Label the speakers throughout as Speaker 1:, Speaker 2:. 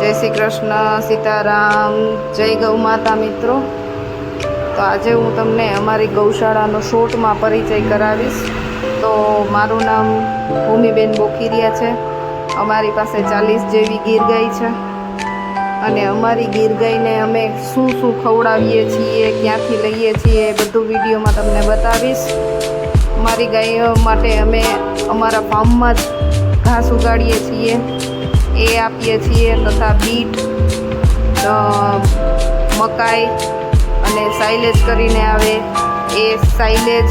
Speaker 1: જય શ્રી કૃષ્ણ, સીતારામ, જય ગૌ માતા મિત્રો. તો આજે હું તમને અમારી ગૌશાળાનો શોર્ટમાં પરિચય કરાવીશ. તો મારું નામ ભૂમિબેન બોખીરિયા છે. અમારી પાસે 40 જેવી ગીર ગાય છે અને અમારી ગીર ગાયને અમે શું શું ખવડાવીએ છીએ, ક્યાંથી લઈએ છીએ એ બધું વિડીયોમાં તમને બતાવીશ. અમારી ગાયો માટે અમે અમારા ફાર્મમાં જ ઘાસ ઉગાડીએ છીએ, એ આપીએ છીએ, તથા બીટ, મકાઈ અને સાઇલેજ કરીને આવે એ સાઇલેજ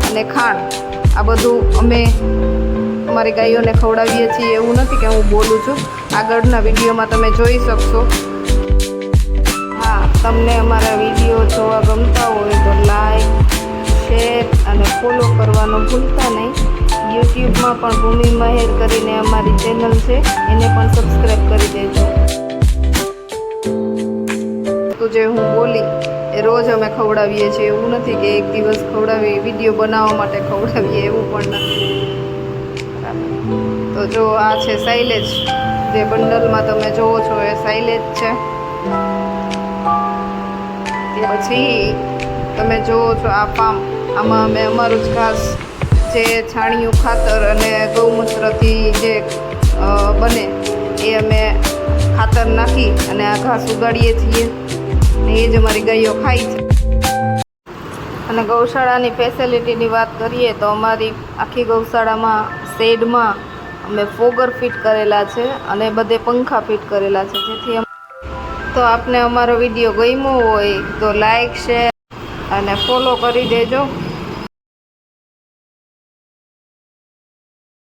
Speaker 1: અને ખાંડ, આ બધું અમે અમારી ગાયોને ખવડાવીએ છીએ. એવું નથી કે હું બોલું છું, આગળના વિડીયોમાં તમે જોઈ શકશો. હા, તમને અમારા વિડીયો જોવા ગમતા હોય તો લાઈક, શેર અને ફોલો કરવાનું ભૂલતા નહીં. યુટ્યુબમાં પણ ભૂમિ મહેર કરીને અમારી ચેનલ છે, એને પણ સબસ્ક્રાઈબ કરી દેજો. તો જે હું બોલી એ રોજ અમે ખવડાવીએ છીએ. એવું નથી કે એક દિવસ ખવડાવીએ, વિડીયો બનાવવા માટે ખવડાવીએ, એવું પણ નથી. તો જો આ છે સાઇલેજ, જે બંડલમાં તમે જોવો છો એ સાઇલેજ છે. પછી તમે જોવો છો આ ફાર્મ, આમાં અમે અમારું જ ઘાસ, જે છાણિયું ખાતર અને ગૌમૂત્રથી જે બને એ અમે ખાતર નાખી અને આ ઘાસ ઉગાડીએ છીએ અને એ જ અમારી ગાયો ખાય છે. અને ગૌશાળાની ફેસિલિટીની વાત કરીએ તો અમારી આખી ગૌશાળામાં શેડમાં અમે ફોગર ફિટ કરેલા છે અને બધે પંખા ફિટ કરેલા છે. જેથી તો આપને અમારો વિડીયો ગમ્યો હોય તો લાઈક, શેર અને ફોલો કરી દેજો.